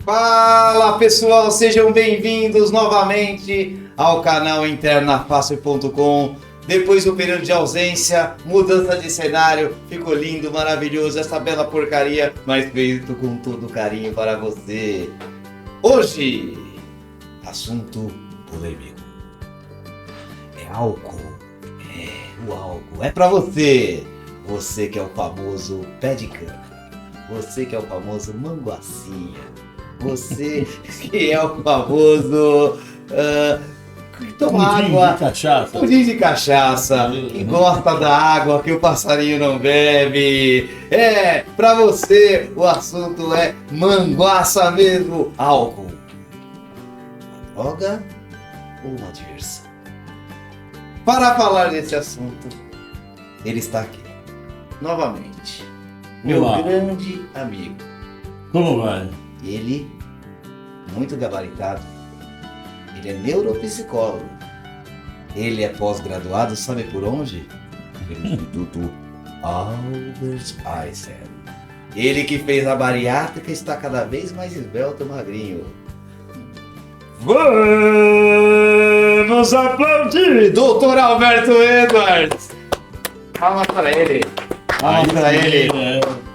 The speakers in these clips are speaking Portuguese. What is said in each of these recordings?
Fala pessoal, sejam bem-vindos novamente ao canal internafácil.com. Depois do período de ausência, mudança de cenário, ficou lindo, maravilhoso, essa bela porcaria, mas feito com todo carinho para você. Hoje, assunto polêmico. É álcool. O álcool é para você. Você que é o famoso pé de cana. Você que é o famoso manguacinha. Você que é o famoso toma água, de cachaça. Pudim de cachaça, que gosta da água que o passarinho não bebe. Pra você o assunto é manguaça mesmo, álcool. Uma droga ou uma diversão? Para falar desse assunto, ele está aqui, novamente, meu Olá. grande amigo. Como vai? Ele, muito gabaritado, ele é neuropsicólogo. Ele é pós-graduado, sabe por onde? Pelo Instituto Albert Einstein. Ele que fez a bariátrica está cada vez mais esbelto e magrinho. Vamos aplaudir, Dr. Alberto Edwards! Palmas para ele. Palmas para ele.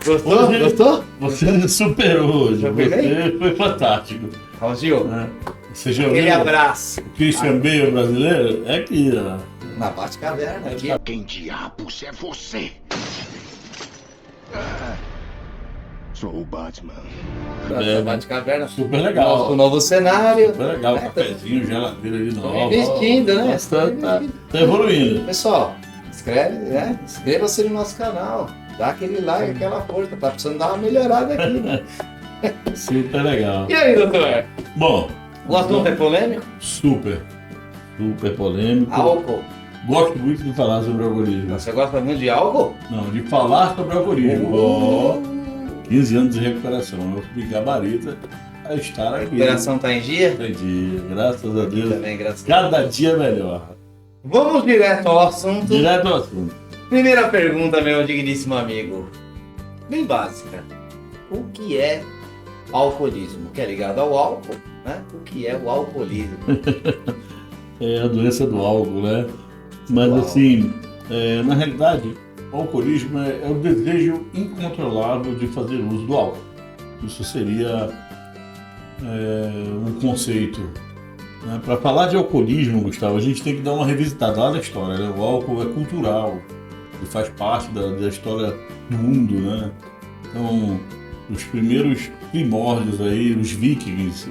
Gostou? Hoje- Gostou? Você superou hoje. Superei? Você foi fantástico. Raulzinho, Né? Você já aquele ouviu abraço. o Christian Bale brasileiro? É aqui, ó. Na Batcaverna aqui. Quem diabos é você? Sou o Batman. Na Batcaverna. Super legal. O novo cenário. Super legal. É, Cafezinho, geladeira de novo. Investindo, né? Tá evoluindo. Pessoal, inscreva-se no nosso canal. Dá aquele like, aquela força. Tá precisando dar uma melhorada aqui, né? Super legal. E aí, doutor? Bom, O assunto é polêmico? super polêmico. Álcool. Gosto muito de falar sobre alcoolismo. Você gosta muito de álcool? Não, de falar sobre alcoolismo. Ó, 15 anos de recuperação. Eu fui gabarita a estar A aqui. recuperação tá em dia? Entendi. Graças a Deus. Também, graças a Deus. Cada dia melhor. Vamos direto ao assunto. Direto ao assunto. Primeira pergunta, meu digníssimo amigo. Bem básica. O que é alcoolismo? Que é ligado ao álcool, né? O que é o alcoolismo? É a doença do álcool, né? Mas Uau. assim, na realidade, o alcoolismo é o desejo incontrolável de fazer uso do álcool. Isso seria um conceito. Né? Para falar de alcoolismo, Gustavo, a gente tem que dar uma revisitada lá da história. Né? O álcool é cultural, ele faz parte da história do mundo. Né? Então, os primeiros primórdios aí, os vikings,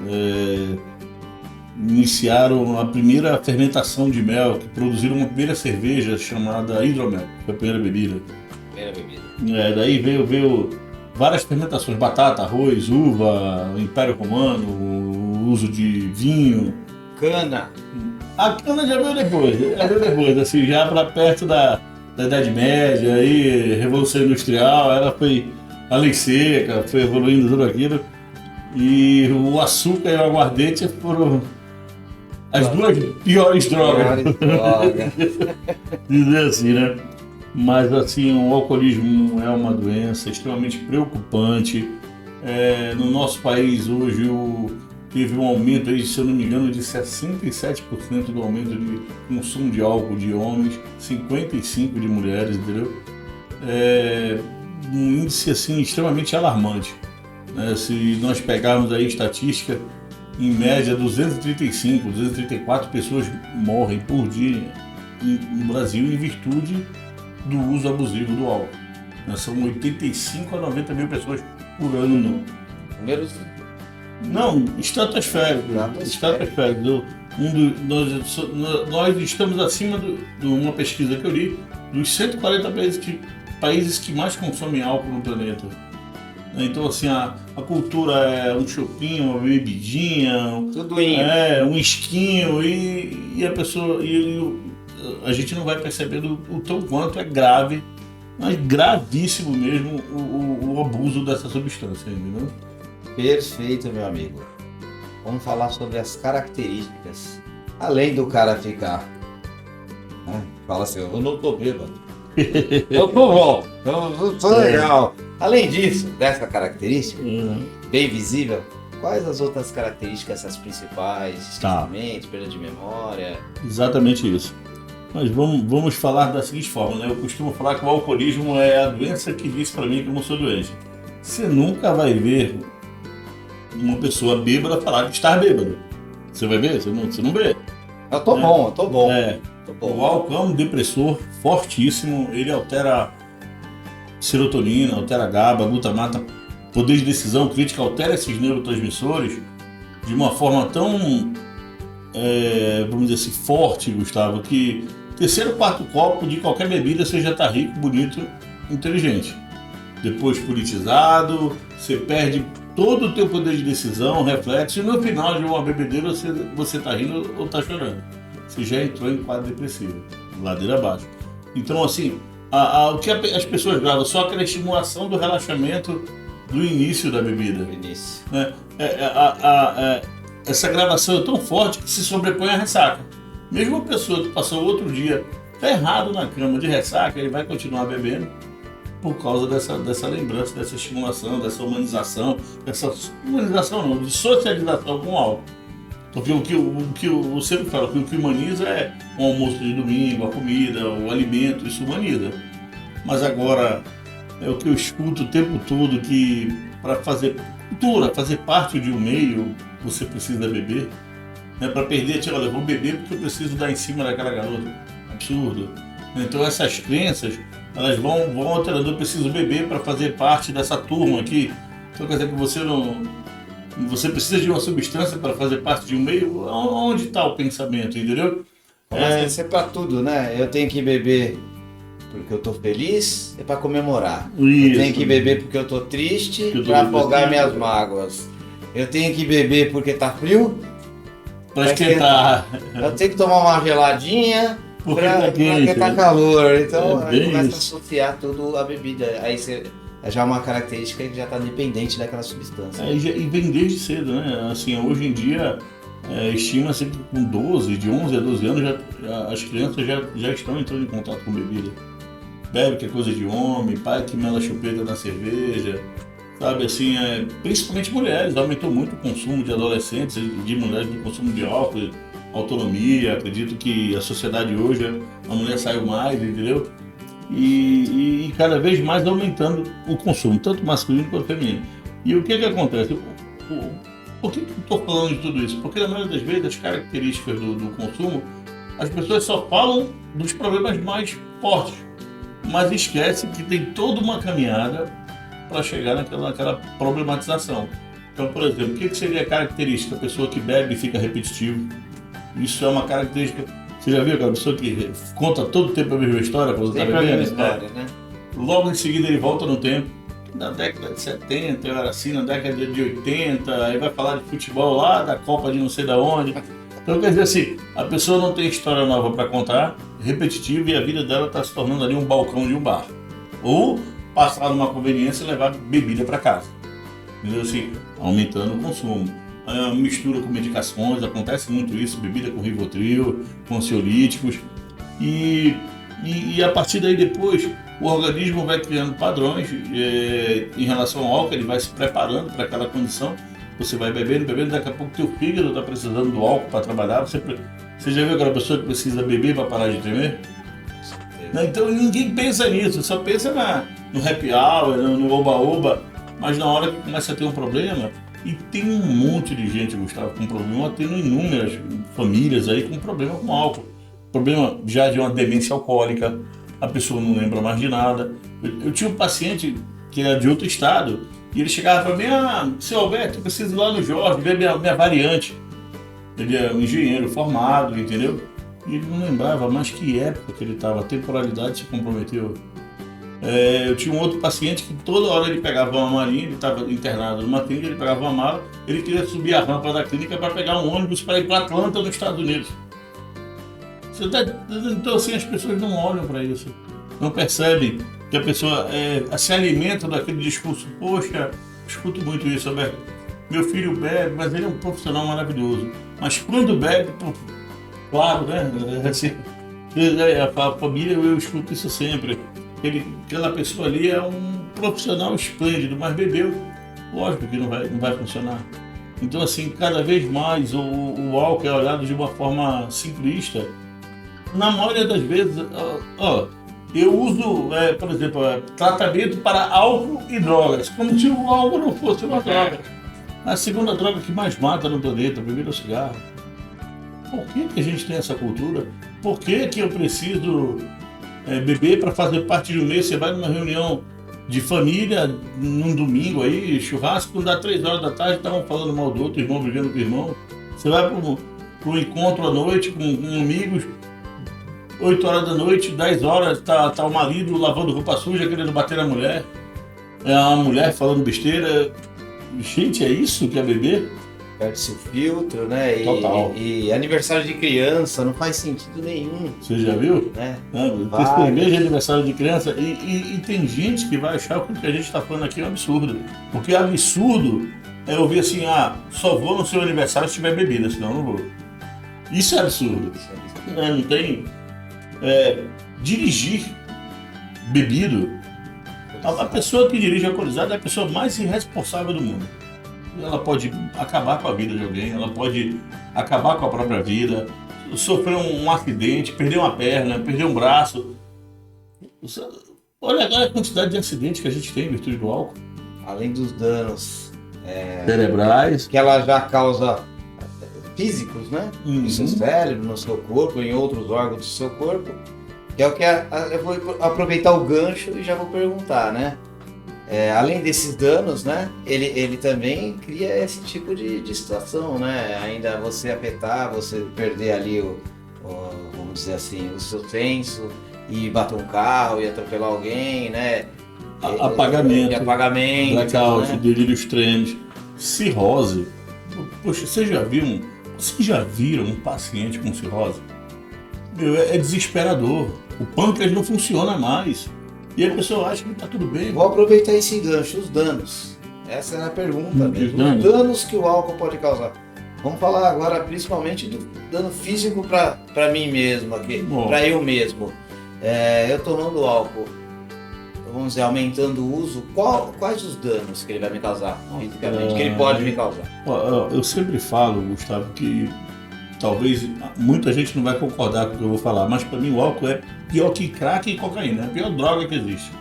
iniciaram a primeira fermentação de mel, que produziram uma primeira cerveja chamada hidromel, que foi a primeira bebida. Primeira bebida. Daí veio várias fermentações, batata, arroz, uva, Império Romano, o uso de vinho. Cana. A cana já veio depois, assim, já para perto da Idade Média, aí, Revolução Industrial, ela foi a lei seca, foi evoluindo tudo aquilo. E o açúcar e o aguardente foram as duas piores drogas, dizer assim, né? Mas assim, o alcoolismo é uma doença extremamente preocupante. No nosso país hoje teve um aumento aí, se eu não me engano, de 67% do aumento de consumo de álcool de homens, 55% de mulheres, entendeu? Um índice assim extremamente alarmante. Se nós pegarmos aí estatística, em média 234 pessoas morrem por dia no Brasil em virtude do uso abusivo do álcool. São 85 a 90 mil pessoas por ano. Números. Não, estratosférico. Nós estamos acima de uma pesquisa que eu li, dos 140 países que mais consomem álcool no planeta. Então, assim, a cultura é um chopinho, uma bebidinha, Tudo indo. um esquinho e a pessoa. A gente não vai percebendo o tão quanto é grave, mas gravíssimo mesmo o abuso dessa substância, entendeu? Perfeito, meu amigo. Vamos falar sobre as características. Além do cara ficar. Né? Fala assim, eu não tô bêbado. Eu tô bom. Eu tô legal. Além disso, dessa característica, bem visível, Quais as outras características, essas principais? Tá. Esquecimento, perda de memória? Exatamente isso. Mas vamos falar da seguinte forma, né? Eu costumo falar que o alcoolismo é a doença que diz para mim que eu não sou doente. Você nunca vai ver uma pessoa bêbada falar que está bêbado. Você vai ver? Você não vê. Eu tô bom, eu tô bom. Tô O bom. álcool é um depressor fortíssimo, ele altera serotonina, altera GABA, glutamato, poder de decisão crítica, altera esses neurotransmissores de uma forma tão, vamos dizer assim, forte, Gustavo, que terceiro, quarto copo de qualquer bebida você já está rico, bonito, inteligente. Depois politizado, você perde todo o teu poder de decisão, reflexo, e no final de uma bebedeira você está rindo ou está chorando. Você já entrou em quadro depressivo, ladeira abaixo. Então, assim, o que as pessoas gravam, só aquela estimulação do relaxamento do início da bebida. Início. Né? Essa gravação é tão forte que se sobrepõe à ressaca. Mesmo a pessoa que passou outro dia ferrado na cama de ressaca, ele vai continuar bebendo por causa dessa lembrança, dessa estimulação, dessa humanização, de socialização com o álcool. Porque o que eu sempre falo, que o que humaniza é o almoço de domingo, a comida, o alimento, isso humaniza. Mas agora, é o que eu escuto o tempo todo, que para fazer cultura, fazer parte de um meio, você precisa beber. Né? Para perder, olha, eu vou beber porque eu preciso dar em cima daquela garota. Absurdo. Então essas crenças, elas vão alterando. Eu preciso beber para fazer parte dessa turma aqui. Então quer dizer que você precisa de uma substância para fazer parte de um meio? Onde está o pensamento, entendeu? Começa a ser pra tudo, né? Eu tenho que beber porque eu tô feliz, é pra comemorar. Isso. Eu tenho que beber porque eu tô triste, Eu tô pra afogar triste. minhas mágoas. Eu tenho que beber porque tá frio, Para esquentar. eu tenho que tomar uma geladinha Porque pra, tá quente, porque tá né? calor. Então É aí bem começa isso. a associar tudo à bebida. Aí já é uma característica que já tá dependente daquela substância. E vem desde cedo, né? Assim, hoje em dia, estima-se que com 11 a 12 anos, as crianças já estão entrando em contato com bebida. Bebe, que é coisa de homem, pai que mela chupeta na cerveja, sabe? Assim, principalmente mulheres, aumentou muito o consumo de adolescentes e de mulheres do consumo de álcool, autonomia. Acredito que a sociedade hoje, a mulher saiu mais, entendeu? E cada vez mais aumentando o consumo, tanto masculino quanto feminino. E o que acontece? Por que eu estou falando de tudo isso? Porque na maioria das vezes as características do consumo, as pessoas só falam dos problemas mais fortes, mas esquecem que tem toda uma caminhada para chegar naquela problematização. Então, por exemplo, o que seria a característica? A pessoa que bebe e fica repetitivo. Isso é uma característica. Você já viu aquela pessoa que conta todo o tempo a mesma história quando está Sempre a mesma bebendo? história, né? Logo em seguida ele volta no tempo. Na década de 70, eu era assim, na década de 80, aí vai falar de futebol lá, da Copa de não sei da onde. Então quer dizer assim, a pessoa não tem história nova para contar, repetitivo, e a vida dela está se tornando ali um balcão de um bar. Ou passar numa conveniência e levar bebida para casa. Entendeu? Assim, aumentando o consumo. A mistura com medicações, acontece muito isso, bebida com Rivotril, com ansiolíticos. E a partir daí depois, o organismo vai criando padrões em relação ao álcool, ele vai se preparando para aquela condição. Você vai bebendo, daqui a pouco teu fígado está precisando do álcool para trabalhar. Você já viu aquela pessoa que precisa beber para parar de tremer? Então ninguém pensa nisso, só pensa no happy hour, no oba-oba, mas na hora que começa a ter um problema, e tem um monte de gente, Gustavo, com problema, tendo inúmeras famílias aí com problema com álcool. Problema já de uma demência alcoólica, a pessoa não lembra mais de nada. Eu tinha um paciente que era de outro estado, e ele chegava para mim, seu Alberto, eu preciso ir lá no Jorge, ver minha variante. Ele é um engenheiro formado, entendeu? E ele não lembrava mais que época que ele estava, a temporalidade se comprometeu. Eu tinha um outro paciente que toda hora ele pegava uma malinha, ele estava internado numa clínica, ele pegava uma mala, ele queria subir a rampa da clínica para pegar um ônibus para ir para Atlanta, nos Estados Unidos. Então assim, as pessoas não olham para isso, não percebem que a pessoa se alimenta daquele discurso. Poxa, escuto muito isso, Alberto. Meu filho bebe, mas ele é um profissional maravilhoso. Mas quando bebe, claro, né? Assim, a família, eu escuto isso sempre. Aquela pessoa ali é um profissional esplêndido, mas bebeu, lógico que não vai funcionar. Então, assim, cada vez mais o álcool é olhado de uma forma simplista. Na maioria das vezes, eu uso, por exemplo, tratamento para álcool e drogas, como se o álcool não fosse uma droga. A segunda droga que mais mata no planeta, primeiro é o cigarro. Por que a gente tem essa cultura? Por que eu preciso beber para fazer parte de um mês? Você vai numa reunião de família, num domingo aí, churrasco, quando dá 3 horas da tarde, estavam falando mal do outro, irmão brigando com o irmão. Você vai para um encontro à noite com amigos, 8 horas da noite, 10 horas, tá o marido lavando roupa suja, querendo bater na mulher. É a mulher falando besteira. Gente, é isso que é beber? Perde-se o filtro, né? Total. E aniversário de criança não faz sentido nenhum. Você já viu? Né? Tem cerveja de aniversário de criança e tem gente que vai achar que o que a gente está falando aqui é um absurdo. Porque absurdo é ouvir assim, só vou no seu aniversário se tiver bebida, senão não vou. Isso é absurdo. Não tem... dirigir bebido, a pessoa que dirige alcoolizada é a pessoa mais irresponsável do mundo. Ela pode acabar com a vida de alguém, ela pode acabar com a própria vida, sofrer um acidente, perder uma perna, perder um braço. Olha a quantidade de acidentes que a gente tem em virtude do álcool. Além dos danos cerebrais, que ela já causa físicos, né? Uhum. No seu cérebro, no seu corpo, em outros órgãos do seu corpo. Que é o que eu vou aproveitar o gancho e já vou perguntar, né? Além desses danos, né? Ele também cria esse tipo de situação, né? Ainda você afetar, você perder ali vamos dizer assim, o seu senso e bater um carro e atropelar alguém, né? Apagamento, blackout, né? delírios extremos, cirrose. Poxa, vocês já viram um paciente com cirrose? É desesperador. O pâncreas não funciona mais. E a pessoa acha que está tudo bem. Vou aproveitar esse gancho, os danos. Essa era a pergunta mesmo. Os danos que o álcool pode causar. Vamos falar agora principalmente do dano físico para mim mesmo aqui, para eu mesmo. Eu tomando álcool, vamos dizer, aumentando o uso, quais os danos que ele vai me causar fisicamente, que ele pode me causar? Eu sempre falo, Gustavo, que talvez muita gente não vai concordar com o que eu vou falar, mas para mim o álcool é pior que crack e cocaína, é a pior droga que existe.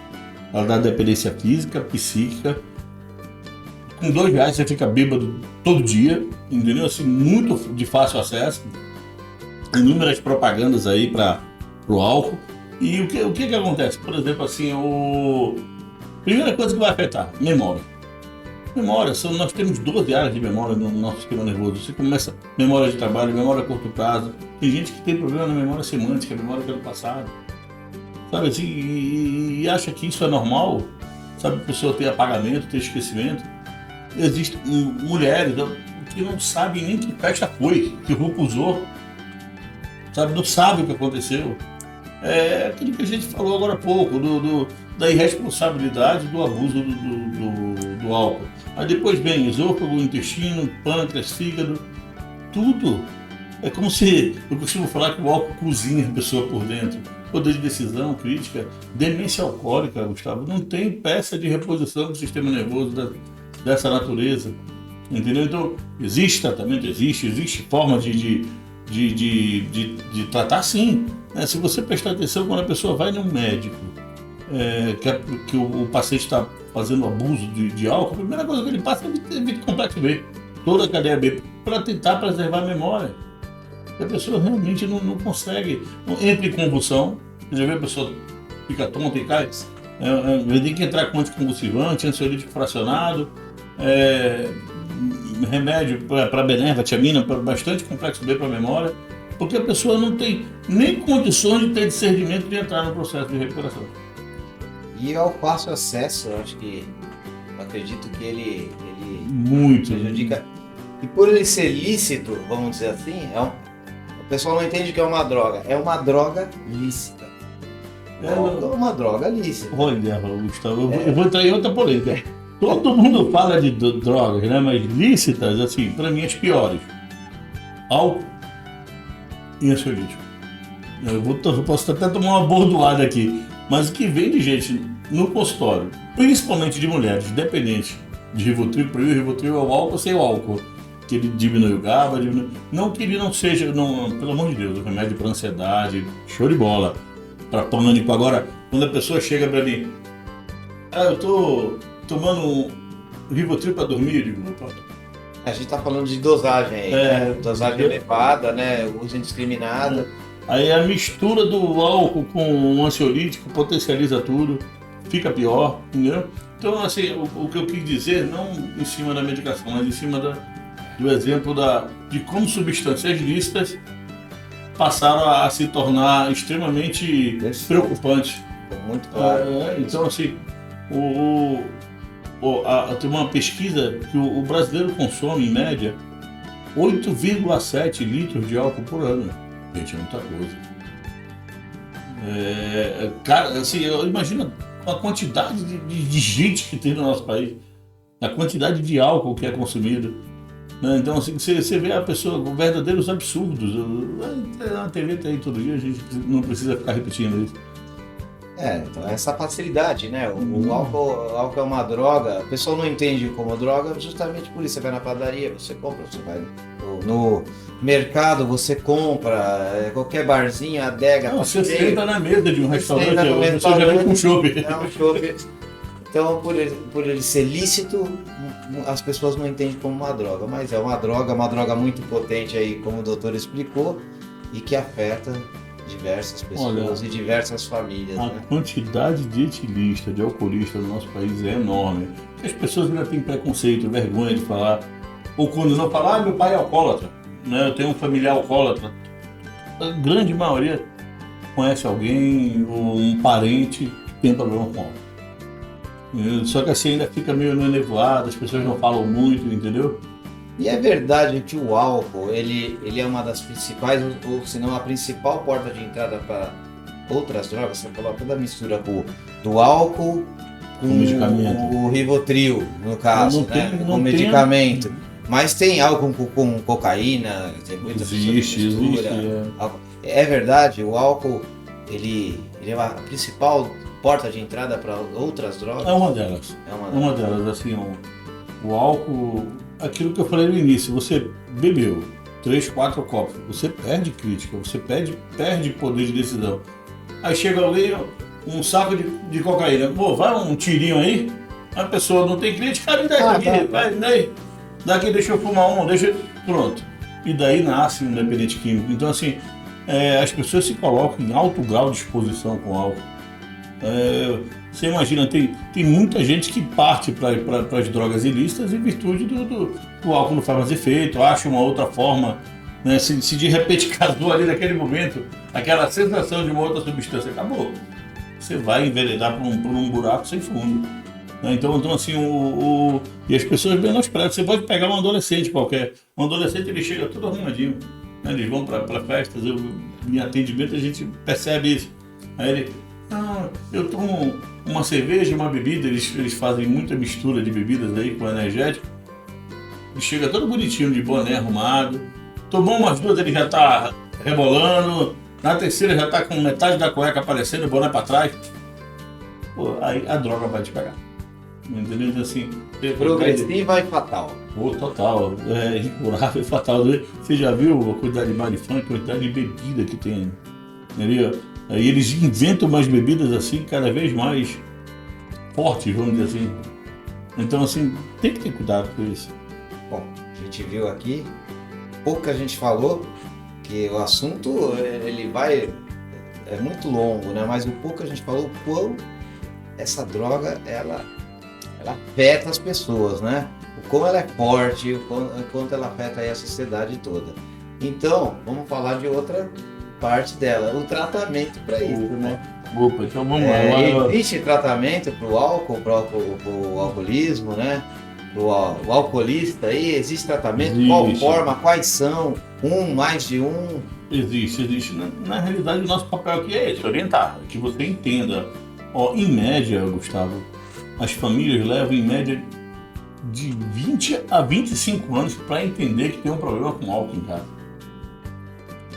Ela dá dependência física, psíquica. Com R$2 você fica bêbado todo dia, entendeu? Assim, muito de fácil acesso. Inúmeras propagandas aí para o álcool. E o que acontece? Por exemplo, assim, primeira coisa que vai afetar, memória. Memória, nós temos 12 áreas de memória no nosso sistema nervoso. Você começa memória de trabalho, memória a curto prazo. Tem gente que tem problema na memória semântica, memória do passado. Sabe assim, e acha que isso é normal. Sabe, a pessoa ter apagamento, ter esquecimento. Existem mulheres que não sabem nem que festa foi, que roupa usou. Sabe, não sabem o que aconteceu. É aquilo que a gente falou agora há pouco, da irresponsabilidade do abuso do álcool. Aí depois vem esôfago, intestino, pâncreas, fígado, tudo. É como se, eu costumo falar que o álcool cozinha a pessoa por dentro. Poder de decisão, crítica, demência alcoólica, Gustavo. Não tem peça de reposição do sistema nervoso dessa natureza. Entendeu? Então, existe tratamento, existe forma de tratar sim. Se você prestar atenção quando a pessoa vai num médico, que o paciente está fazendo abuso de álcool, a primeira coisa que ele passa é evitar complexo B, toda a cadeia B, para tentar preservar a memória. E a pessoa realmente não consegue, entra em convulsão, você já vê a pessoa fica tonta e cai, tem que entrar com anticonvulsivante, ansiolítico fracionado, remédio para benerva, tiamina, bastante complexo B para a memória, porque a pessoa não tem nem condições de ter discernimento de entrar no processo de recuperação. E ao fácil acesso, eu acredito que ele muito prejudica. E por ele ser lícito, vamos dizer assim, o pessoal não entende que é uma droga. É uma droga lícita. É uma droga lícita. Olha, Gustavo, eu vou entrar em outra polêmica. Todo mundo fala de drogas, né? Mas lícitas, assim, para mim as piores. Álcool e ansiolítico. Eu posso até tomar uma bordoada aqui, mas o que vem de gente no consultório, principalmente de mulheres dependentes de Rivotril, para o Rivotril é o álcool sem o álcool. que ele diminui o GABA, não que ele não seja, não, pelo amor de Deus, o remédio para ansiedade, show de bola, para pânico. Agora, quando a pessoa chega para mim, eu tô tomando um Rivotril para dormir, eu digo, opa. A gente tá falando de dosagem aí, né? Dosagem elevada, né? Uso indiscriminado. Aí a mistura do álcool com um ansiolítico potencializa tudo, fica pior, entendeu? Então, assim, o que eu quis dizer, não em cima da medicação, mas em cima do exemplo de como substâncias lícitas passaram a se tornar extremamente preocupantes. Muito claro. Então, assim, tem uma pesquisa que o brasileiro consome, em média, 8,7 litros de álcool por ano. Gente, é muita coisa. Cara, assim, imagina a quantidade de gente que tem no nosso país, a quantidade de álcool que é consumido. Né? Então, assim, você vê a pessoa com verdadeiros absurdos. Na TV tem aí todo dia, a gente não precisa ficar repetindo isso. Então essa facilidade, né? O álcool é uma droga, a pessoa não entende como droga justamente por isso. Você vai na padaria, você compra, você vai no mercado, você compra, qualquer barzinho, adega. Não, você senta na mesa de um restaurante, você já vem com chopp. Então, por ele ser lícito, as pessoas não entendem como uma droga, mas é uma droga muito potente aí, como o doutor explicou, e que afeta diversas pessoas e diversas famílias. A quantidade de etilistas, de alcoolistas no nosso país é enorme. As pessoas ainda têm preconceito, vergonha de falar, ou quando não falar, meu pai é alcoólatra, né? Eu tenho um familiar alcoólatra. A grande maioria conhece alguém ou um parente que tem problema com álcool. Só que assim ainda fica meio nevoado, as pessoas não falam muito, entendeu? E é verdade que o álcool, ele é uma das principais, ou se não a principal porta de entrada para outras drogas. Você falou toda a mistura do álcool com o Rivotril, no caso, com medicamento. Mas tem álcool com cocaína, tem muita existe. É verdade, o álcool, ele é a principal porta de entrada para outras drogas? É uma delas. Uma delas, assim, o álcool... Aquilo que eu falei no início, você bebeu 3, 4 copos, você perde crítica, você perde poder de decisão. Aí chega alguém, um saco de cocaína, vai um tirinho aí, a pessoa não tem crítica, me dá aqui, vai, daí, daqui deixa eu fumar pronto. E daí nasce um dependente químico. Então assim, as pessoas se colocam em alto grau de exposição com álcool. Você imagina, tem muita gente que parte para as drogas ilícitas em virtude do álcool não faz mais efeito, acha uma outra forma, né? Se de repente casou ali naquele momento, aquela sensação de uma outra substância acabou, você vai enveredar por um buraco sem fundo. Né? Então assim, e as pessoas menosprezam. Você pode pegar um adolescente qualquer, ele chega todo arrumadinho, né? Eles vão para festas, em atendimento a gente percebe isso. Aí ele, eu tomo uma cerveja, uma bebida, eles fazem muita mistura de bebidas aí com energético. Ele chega todo bonitinho, de boné arrumado. Tomou umas duas, ele já tá rebolando. Na terceira já tá com metade da cueca aparecendo, o boné pra trás. Aí a droga vai te pegar. Entendeu? Assim, progressiva e fatal. Total. Incurável e fatal. Você já viu a quantidade de baile funk, a quantidade de bebida que tem? Entendeu? Aí eles inventam umas bebidas assim, cada vez mais fortes, vamos dizer assim. Então, assim, tem que ter cuidado com isso. Bom, a gente viu aqui, pouca gente falou, que o assunto, é muito longo, né? Mas o pouco a gente falou, o quão essa droga, ela afeta as pessoas, né? O quão ela é forte, o quanto ela afeta aí a sociedade toda. Então, vamos falar de outra parte dela, o tratamento para isso, né? Então vamos lá. Existe tratamento para o álcool, para o alcoolismo, né? O alcoolista aí, existe tratamento? Existe. Qual forma, quais são? Mais de um? Existe. Na realidade, o nosso papel aqui é esse, orientar, que você entenda. Em média, Gustavo, as famílias levam em média de 20 a 25 anos para entender que tem um problema com álcool em casa.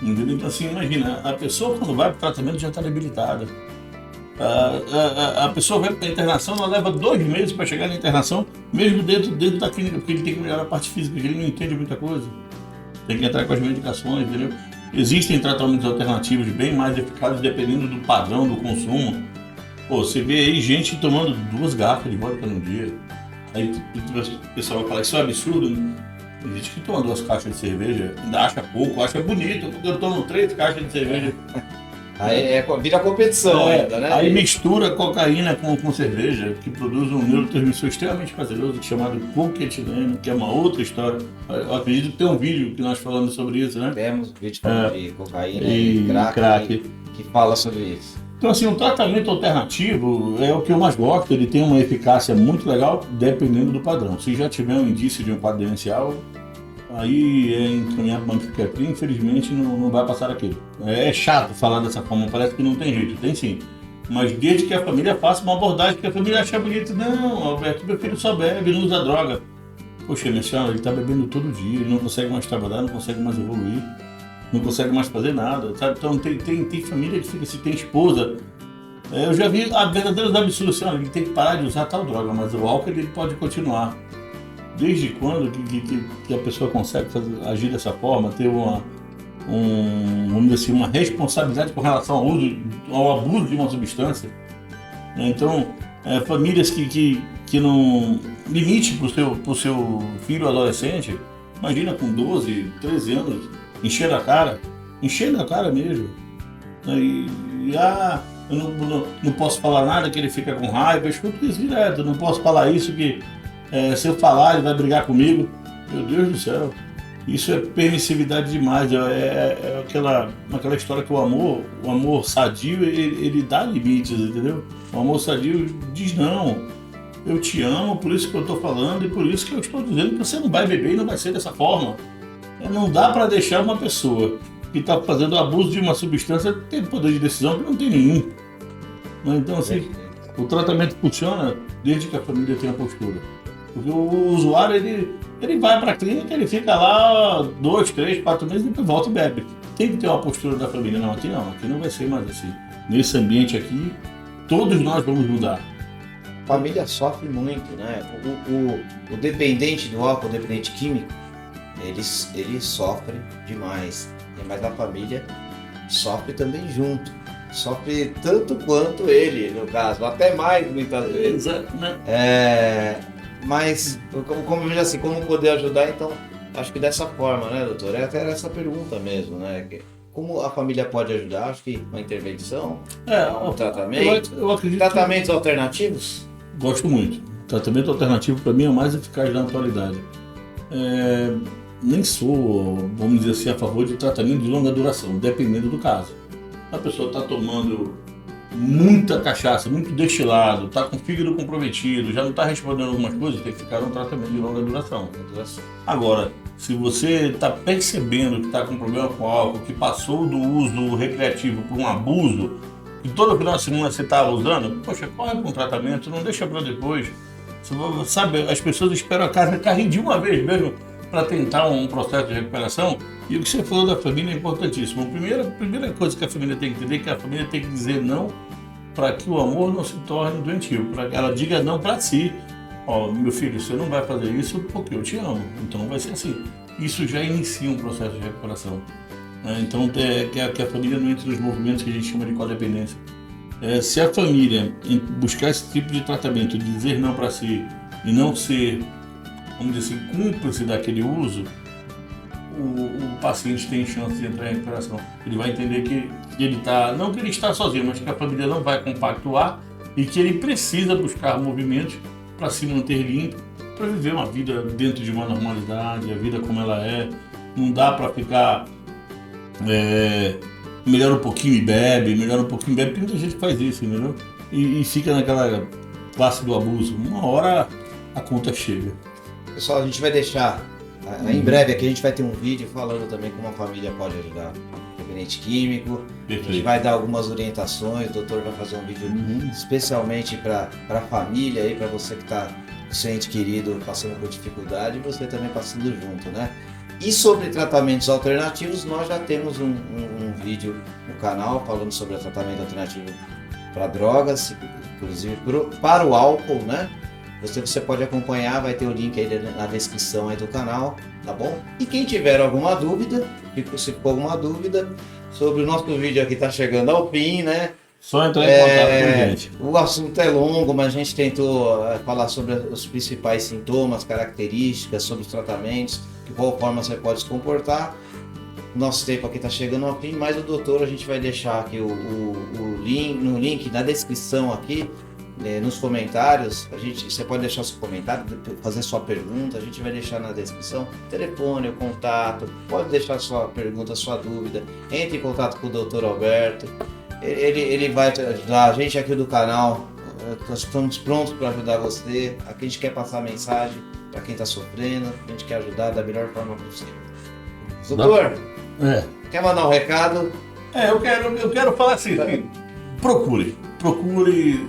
Entendeu? Então assim, imagina, a pessoa quando vai para o tratamento já está debilitada. A pessoa vai para a internação, ela leva 2 meses para chegar na internação, mesmo dentro da clínica, porque ele tem que melhorar a parte física, porque ele não entende muita coisa. Tem que entrar com as medicações, entendeu? Existem tratamentos alternativos bem mais eficazes dependendo do padrão do consumo. Pô, você vê aí gente tomando 2 garrafas de vodka no dia. Aí o pessoal vai falar, isso é absurdo. Tem gente que toma 2 caixas de cerveja, ainda acha pouco, acha bonito, porque eu tomo 3 caixas de cerveja. Aí vira competição ainda, né? Aí mistura cocaína com cerveja, que produz um neurotransmissor extremamente prazeroso, chamado coquetileno, que é uma outra história. Eu acredito que tem um vídeo que nós falamos sobre isso, né? Temos vídeo falando de cocaína e crack. Que fala sobre isso. Então, assim, o tratamento alternativo é o que eu mais gosto, ele tem uma eficácia muito legal, dependendo do padrão. Se já tiver um indício de um quadro demencial, aí é encaminhar para uma psiquiatria, infelizmente não vai passar aquilo. É chato falar dessa forma, parece que não tem jeito, tem sim. Mas desde que a família faça uma abordagem que a família acha bonito, não, Alberto, meu filho só bebe, não usa droga. Poxa, minha senhora, ele está bebendo todo dia, ele não consegue mais trabalhar, não consegue mais evoluir, não consegue mais fazer nada, sabe? Então tem família que fica assim, tem esposa. Eu já vi verdadeiros absurdos, assim, ele tem que parar de usar tal droga, mas o álcool ele pode continuar. Desde quando que a pessoa consegue agir dessa forma, ter vamos dizer assim, uma responsabilidade com relação ao abuso de uma substância? Então, famílias que não limite para o seu filho adolescente, imagina com 12, 13 anos, enchendo a cara mesmo. Eu não posso falar nada que ele fica com raiva, eu escuto isso direto, não posso falar isso que se eu falar ele vai brigar comigo. Meu Deus do céu, isso é permissividade demais, é aquela história que o amor sadio, ele dá limites, entendeu? O amor sadio diz não, eu te amo, por isso que eu estou falando e por isso que eu estou dizendo que você não vai beber e não vai ser dessa forma. Não dá para deixar uma pessoa que está fazendo abuso de uma substância ter poder de decisão que não tem nenhum. Então, assim, o tratamento funciona desde que a família tenha postura. Porque o usuário, ele vai para a clínica, ele fica lá 2, 3, 4 meses e depois volta e bebe. Tem que ter uma postura da família. Não, aqui não vai ser mais assim. Nesse ambiente aqui, todos nós vamos mudar. A família sofre muito, né? O dependente do álcool, o dependente químico, ele sofre demais. Mas a família sofre também junto. Sofre tanto quanto ele, no caso, até mais muitas vezes. Exato, né? Mas, como poder ajudar, então, acho que dessa forma, né, doutor? É até essa pergunta mesmo, né? Como a família pode ajudar? Acho que uma intervenção, um tratamento, eu acredito tratamentos alternativos? Gosto muito. Tratamento alternativo, para mim, é o mais eficaz da atualidade. Nem sou, vamos dizer assim, a favor de tratamento de longa duração, dependendo do caso. A pessoa está tomando muita cachaça, muito destilado, está com o fígado comprometido, já não está respondendo algumas coisas, tem que ficar num tratamento de longa duração. Agora, se você está percebendo que está com problema com álcool, que passou do uso recreativo para um abuso, que todo final de semana você está usando, poxa, corre para um tratamento, não deixa para depois. Sabe, as pessoas esperam a casa cair de uma vez mesmo para tentar um processo de recuperação. E o que você falou da família é importantíssimo. A primeira coisa que a família tem que entender é que a família tem que dizer não para que o amor não se torne doentio, para que ela diga não para si. Meu filho, você não vai fazer isso porque eu te amo, então vai ser assim. Isso já inicia um processo de recuperação. Então, que a família não entre nos movimentos que a gente chama de codependência. Se a família buscar esse tipo de tratamento, de dizer não para si e não ser, vamos dizer assim, cúmplice daquele uso, o paciente tem chance de entrar em recuperação. Ele vai entender que ele está, não que ele está sozinho, mas que a família não vai compactuar e que ele precisa buscar movimentos para se manter limpo, para viver uma vida dentro de uma normalidade, a vida como ela é. Não dá para ficar melhora um pouquinho e bebe, porque muita gente faz isso, entendeu? E fica naquela classe do abuso. Uma hora a conta chega. Pessoal, a gente vai deixar, em breve aqui a gente vai ter um vídeo falando também como a família pode ajudar o dependente químico. Perfeito. A gente vai dar algumas orientações, o doutor vai fazer um vídeo especialmente para a família, para você que está com seu ente querido passando por dificuldade e você também passando junto, né? E sobre tratamentos alternativos, nós já temos um vídeo no canal falando sobre o tratamento alternativo para drogas, inclusive para o álcool, né? Você pode acompanhar, vai ter o link aí na descrição aí do canal, tá bom? E quem tiver alguma dúvida, se ficou alguma dúvida sobre o nosso vídeo aqui, tá chegando ao fim, né? Só entrar em contato com a gente. O assunto é longo, mas a gente tentou falar sobre os principais sintomas, características, sobre os tratamentos, de qual forma você pode se comportar. Nosso tempo aqui está chegando ao fim, mas o doutor a gente vai deixar aqui o link na descrição aqui, nos comentários. Você pode deixar seu comentário, fazer sua pergunta, a gente vai deixar na descrição o telefone, o contato, pode deixar sua pergunta, sua dúvida, entre em contato com o doutor Alberto, ele vai ajudar a gente aqui do canal, nós estamos prontos para ajudar você, aqui a gente quer passar a mensagem para quem está sofrendo, a gente quer ajudar da melhor forma possível. Doutor, quer mandar um recado? Eu quero falar assim, procure,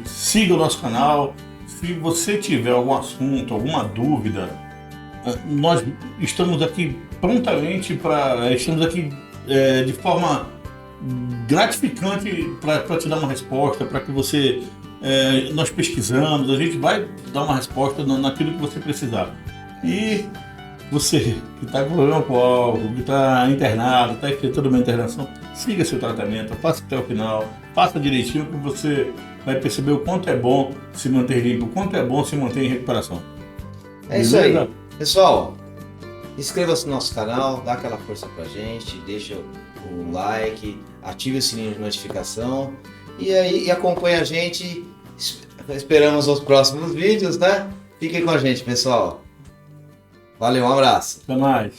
siga o nosso canal. Se você tiver algum assunto, alguma dúvida, nós estamos aqui prontamente estamos aqui de forma gratificante para te dar uma resposta, para que você, nós pesquisamos, a gente vai dar uma resposta naquilo que você precisar. E você que está com problema com álcool, que está internado, está enfrentando uma internação, siga seu tratamento, faça até o final, faça direitinho, que você vai perceber o quanto é bom se manter limpo, o quanto é bom se manter em recuperação. É isso aí. Pessoal, inscreva-se no nosso canal, dá aquela força pra gente, deixa o like, ative o sininho de notificação e acompanhe a gente. Esperamos os próximos vídeos, né? Fiquem com a gente, pessoal. Valeu, um abraço. Até mais.